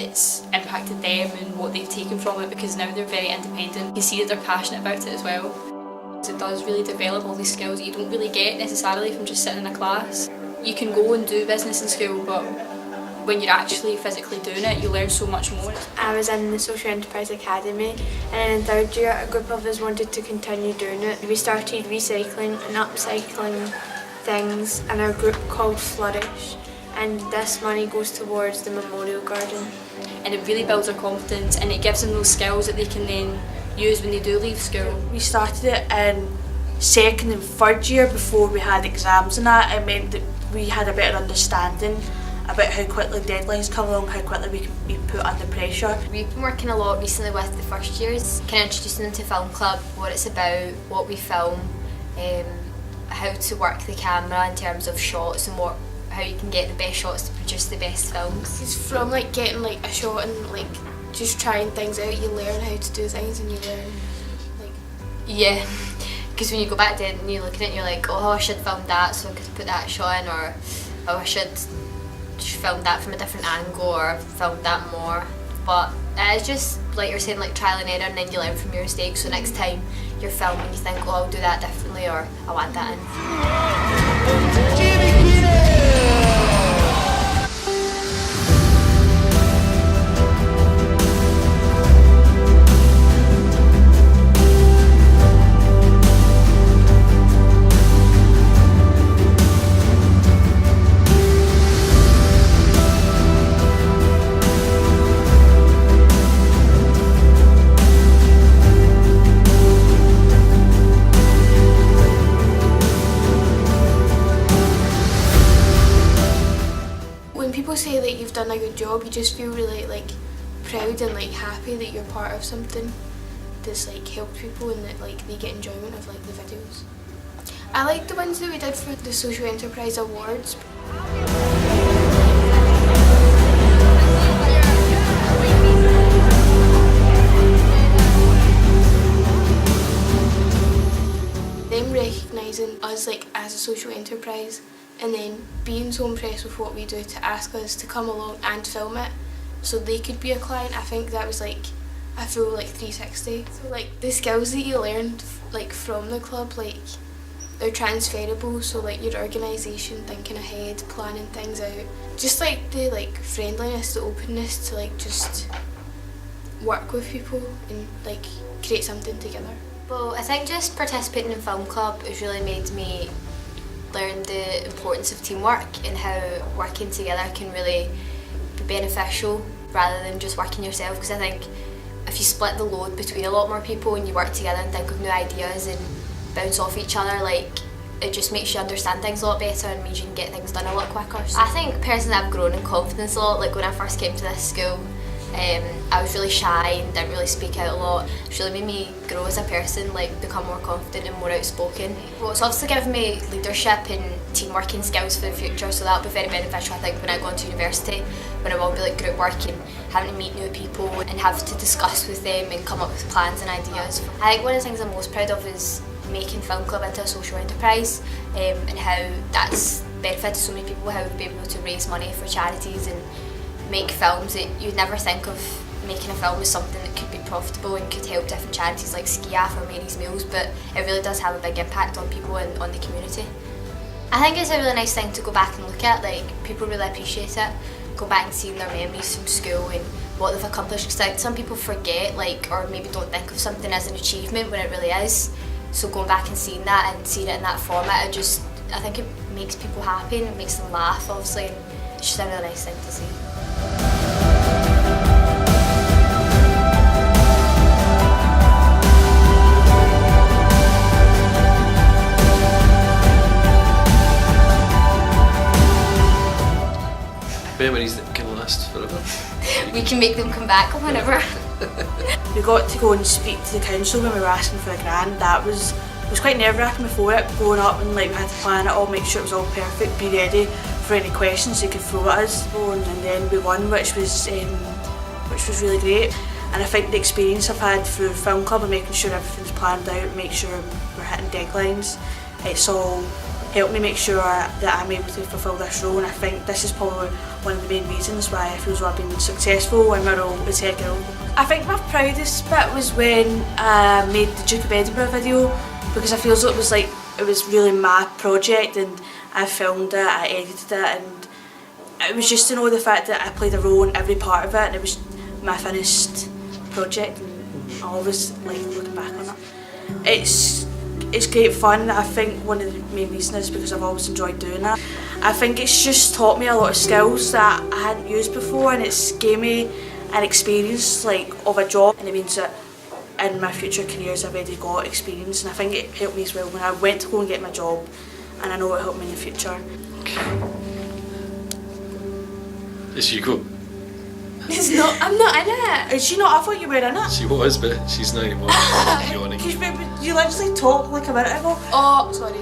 it's impacted them and what they've taken from it, because now they're very independent. You can see that they're passionate about it as well. It does really develop all these skills that you don't really get necessarily from just sitting in a class. You can go and do business in school, but when you're actually physically doing it, you learn so much more. I was in the Social Enterprise Academy, and in third year a group of us wanted to continue doing it. We started recycling and upcycling things in our group called Flourish, and this money goes towards the Memorial Garden. And it really builds their confidence, and it gives them those skills that they can then use when they do leave school. We started it in second and third year before we had exams and that. It meant that we had a better understanding about how quickly deadlines come along, how quickly we can be put under pressure. We've been working a lot recently with the first years, kind of introducing them to Film Club, what it's about, what we film, how to work the camera in terms of shots and how you can get the best shots to produce the best films. It's from like getting like a shot and like just trying things out, you learn how to do things and you learn like... Yeah, because when you go back then and you look at it and you're like, oh, I should film that so I could put that shot in, or oh, I should film that from a different angle or film that more. But it's just like you're saying, like trial and error, and then you learn from your mistakes, so next time you're filming you think, oh, I'll do that differently, or I want that in. When people say that you've done a good job, you just feel really like proud and like happy that you're part of something that's like helped people and that like they get enjoyment of like the videos. I like the ones that we did for the Social Enterprise Awards. Them recognising us like as a social enterprise, and then being so impressed with what we do to ask us to come along and film it so they could be a client. I think that was like a full like 360. So like the skills that you learned like from the club, like they're transferable, so like your organisation, thinking ahead, planning things out, just like the like friendliness, the openness to like just work with people and like create something together. Well, I think just participating in Film Club has really made me learn the importance of teamwork and how working together can really be beneficial rather than just working yourself, because I think if you split the load between a lot more people and you work together and think of new ideas and bounce off each other, like it just makes you understand things a lot better and means you can get things done a lot quicker. So I think personally I've grown in confidence a lot. Like when I first came to this school, I was really shy and didn't really speak out a lot. It's really made me grow as a person, like become more confident and more outspoken. Well, it's obviously given me leadership and teamwork and skills for the future, so that'll be very beneficial I think when I go into university, when I will be like group work and having to meet new people and have to discuss with them and come up with plans and ideas. I think one of the things I'm most proud of is making Film Club into a social enterprise, and how that's benefited so many people, how we've been able to raise money for charities and make films that you'd never think of making a film as something that could be profitable and could help different charities like Skiaf or Mary's Meals, but it really does have a big impact on people and on the community. I think it's a really nice thing to go back and look at, like people really appreciate it, go back and seeing their memories from school and what they've accomplished, because like some people forget, like, or maybe don't think of something as an achievement when it really is, so going back and seeing that and seeing it in that format, I think it makes people happy and it makes them laugh obviously, and it's just a really nice thing to see. Memories that can last forever. We can make them come back whenever. We got to go and speak to the council when we were asking for a grant. That was quite nerve-wracking before it, going up and like we had to plan it all, make sure it was all perfect, be ready for any questions they could throw at us. And then we won, which was really great. And I think the experience I've had through Film Club and making sure everything's planned out, make sure we're hitting deadlines, it's all helped me make sure that I'm able to fulfil this role, and I think this is probably one of the main reasons why I feel as though I've been successful in my role as head girl. I think my proudest bit was when I made the Duke of Edinburgh video, because I feel as though it was really my project, and I filmed it, I edited it, and it was just to know the fact that I played a role in every part of it, and it was my finished project, and I always like looking back on it. It's great fun. I think one of the main reasons is because I've always enjoyed doing it. I think it's just taught me a lot of skills that I hadn't used before, and it's gave me an experience like of a job, and it means that in my future careers I've already got experience, and I think it helped me as well when I went to go and get my job, and I know it helped me in the future. It's Hugo. It's not. I'm not in it. Is she not? I thought you were in it. She was, but she's not anymore. Yawning. Because you literally talked like a minute ago. Oh, sorry.